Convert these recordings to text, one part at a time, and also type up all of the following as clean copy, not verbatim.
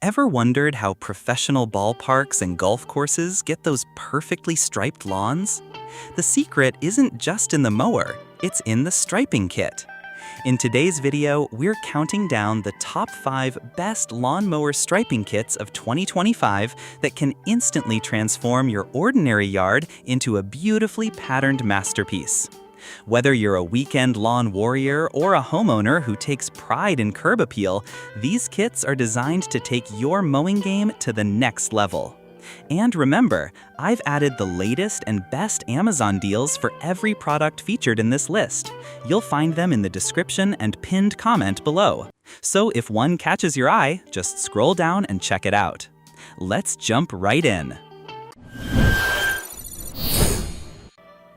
Ever wondered how professional ballparks and golf courses get those perfectly striped lawns? The secret isn't just in the mower, it's in the striping kit. In today's video, we're counting down the top 5 best lawnmower striping kits of 2025 that can instantly transform your ordinary yard into a beautifully patterned masterpiece. Whether you're a weekend lawn warrior or a homeowner who takes pride in curb appeal, these kits are designed to take your mowing game to the next level. And remember, I've added the latest and best Amazon deals for every product featured in this list. You'll find them in the description and pinned comment below. So if one catches your eye, just scroll down and check it out. Let's jump right in.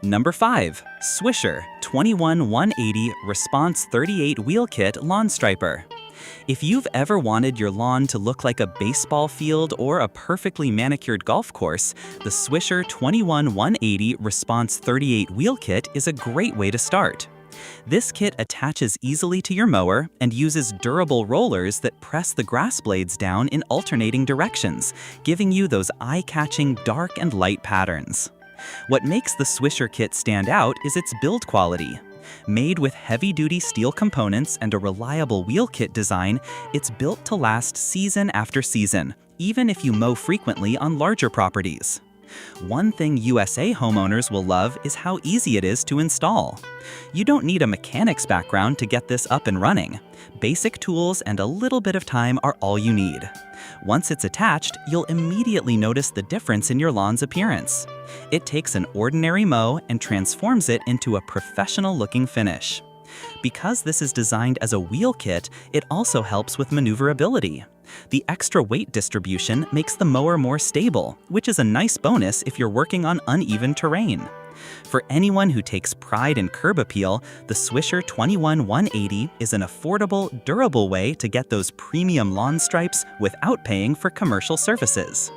Number 5. Swisher 21180 Response 38 Wheel Kit Lawn Striper. If you've ever wanted your lawn to look like a baseball field or a perfectly manicured golf course, the Swisher 21180 Response 38 Wheel Kit is a great way to start. This kit attaches easily to your mower and uses durable rollers that press the grass blades down in alternating directions, giving you those eye-catching dark and light patterns. What makes the Swisher kit stand out is its build quality. Made with heavy-duty steel components and a reliable wheel kit design, it's built to last season after season, even if you mow frequently on larger properties. One thing USA homeowners will love is how easy it is to install. You don't need a mechanic's background to get this up and running. Basic tools and a little bit of time are all you need. Once it's attached, you'll immediately notice the difference in your lawn's appearance. It takes an ordinary mow and transforms it into a professional-looking finish. Because this is designed as a wheel kit, it also helps with maneuverability. The extra weight distribution makes the mower more stable, which is a nice bonus if you're working on uneven terrain. For anyone who takes pride in curb appeal, the Swisher 21180 is an affordable, durable way to get those premium lawn stripes without paying for commercial services.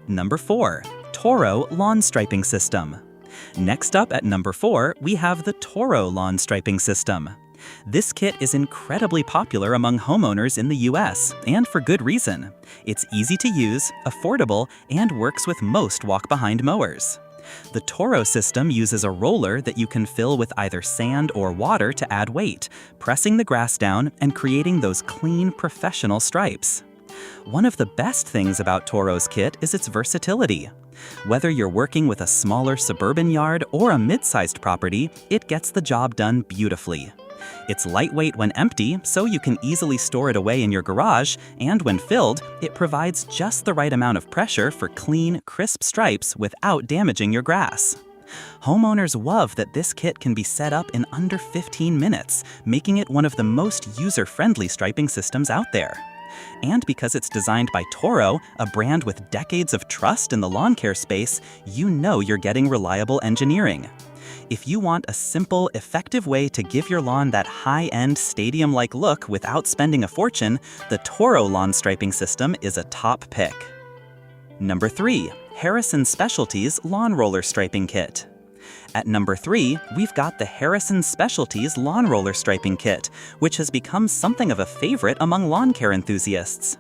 Number 4. Toro Lawn Striping System. Next up at number 4, we have the Toro Lawn Striping System. This kit is incredibly popular among homeowners in the US, and for good reason. It's easy to use, affordable, and works with most walk-behind mowers. The Toro system uses a roller that you can fill with either sand or water to add weight, pressing the grass down and creating those clean, professional stripes. One of the best things about Toro's kit is its versatility. Whether you're working with a smaller suburban yard or a mid-sized property, it gets the job done beautifully. It's lightweight when empty, so you can easily store it away in your garage, and when filled, it provides just the right amount of pressure for clean, crisp stripes without damaging your grass. Homeowners love that this kit can be set up in under 15 minutes, making it one of the most user-friendly striping systems out there. And because it's designed by Toro, a brand with decades of trust in the lawn care space, you know you're getting reliable engineering. If you want a simple, effective way to give your lawn that high-end, stadium-like look without spending a fortune, the Toro Lawn Striping System is a top pick. Number 3. Harrison Specialties Lawn Roller Striping Kit. At number 3, we've got the Harrison Specialties Lawn Roller Striping Kit, which has become something of a favorite among lawn care enthusiasts.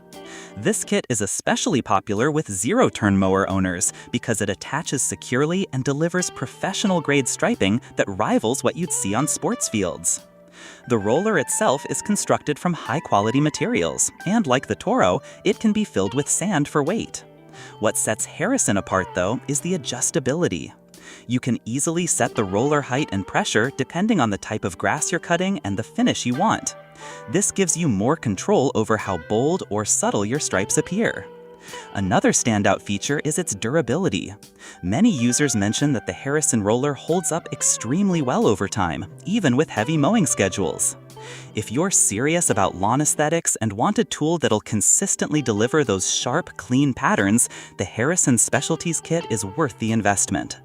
This kit is especially popular with zero-turn mower owners because it attaches securely and delivers professional-grade striping that rivals what you'd see on sports fields. The roller itself is constructed from high-quality materials, and like the Toro, it can be filled with sand for weight. What sets Harrison apart, though, is the adjustability. You can easily set the roller height and pressure depending on the type of grass you're cutting and the finish you want. This gives you more control over how bold or subtle your stripes appear. Another standout feature is its durability. Many users mention that the Harrison roller holds up extremely well over time, even with heavy mowing schedules. If you're serious about lawn aesthetics and want a tool that'll consistently deliver those sharp, clean patterns, the Harrison Specialties Kit is worth the investment.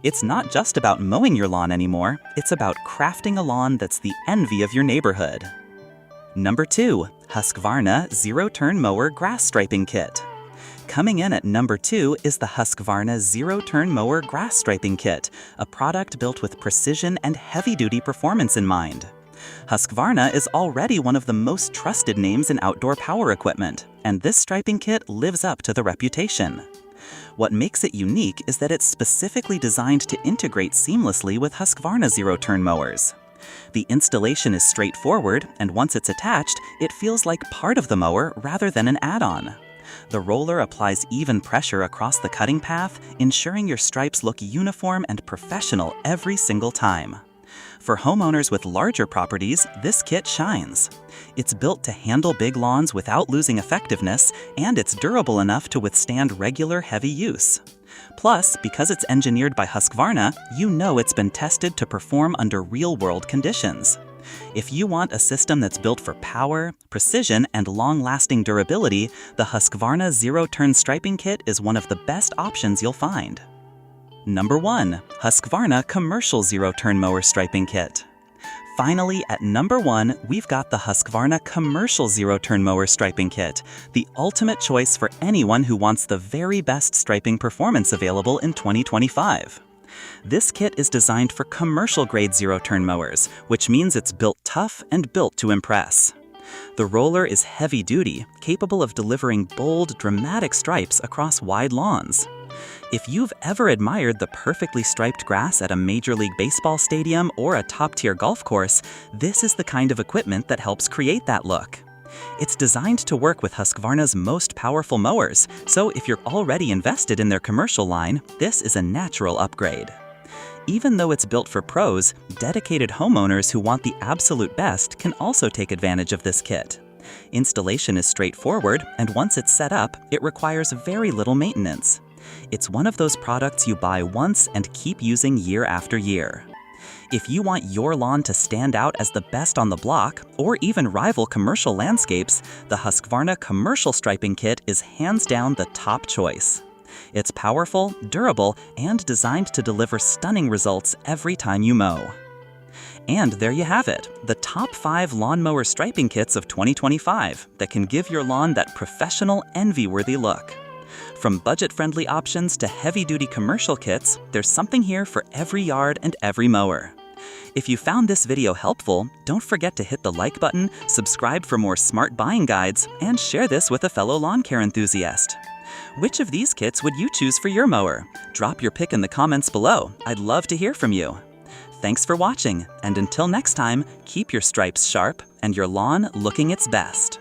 It's not just about mowing your lawn anymore, it's about crafting a lawn that's the envy of your neighborhood. Number 2. Husqvarna Zero-Turn Mower Grass Striping Kit. Coming in at number 2 is the Husqvarna Zero-Turn Mower Grass Striping Kit, a product built with precision and heavy-duty performance in mind. Husqvarna is already one of the most trusted names in outdoor power equipment, and this striping kit lives up to the reputation. What makes it unique is that it's specifically designed to integrate seamlessly with Husqvarna zero-turn mowers. The installation is straightforward, and once it's attached, it feels like part of the mower rather than an add-on. The roller applies even pressure across the cutting path, ensuring your stripes look uniform and professional every single time. For homeowners with larger properties, this kit shines. It's built to handle big lawns without losing effectiveness, and it's durable enough to withstand regular heavy use. Plus, because it's engineered by Husqvarna, you know it's been tested to perform under real-world conditions. If you want a system that's built for power, precision, and long-lasting durability, the Husqvarna Zero-Turn Striping Kit is one of the best options you'll find. Number 1. Husqvarna Commercial Zero-Turn Mower Striping Kit. Finally, at number 1, we've got the Husqvarna Commercial Zero-Turn Mower Striping Kit, the ultimate choice for anyone who wants the very best striping performance available in 2025. This kit is designed for commercial-grade zero-turn mowers, which means it's built tough and built to impress. The roller is heavy-duty, capable of delivering bold, dramatic stripes across wide lawns. If you've ever admired the perfectly striped grass at a Major League Baseball stadium or a top-tier golf course, this is the kind of equipment that helps create that look. It's designed to work with Husqvarna's most powerful mowers, so if you're already invested in their commercial line, this is a natural upgrade. Even though it's built for pros, dedicated homeowners who want the absolute best can also take advantage of this kit. Installation is straightforward, and once it's set up, it requires very little maintenance. It's one of those products you buy once and keep using year after year. If you want your lawn to stand out as the best on the block, or even rival commercial landscapes, the Husqvarna Commercial Striping Kit is hands down the top choice. It's powerful, durable, and designed to deliver stunning results every time you mow. And there you have it, the top 5 lawnmower striping kits of 2025 that can give your lawn that professional, envy-worthy look. From budget-friendly options to heavy-duty commercial kits, there's something here for every yard and every mower. If you found this video helpful, don't forget to hit the like button, subscribe for more smart buying guides, and share this with a fellow lawn care enthusiast. Which of these kits would you choose for your mower? Drop your pick in the comments below. I'd love to hear from you. Thanks for watching, and until next time, keep your stripes sharp and your lawn looking its best.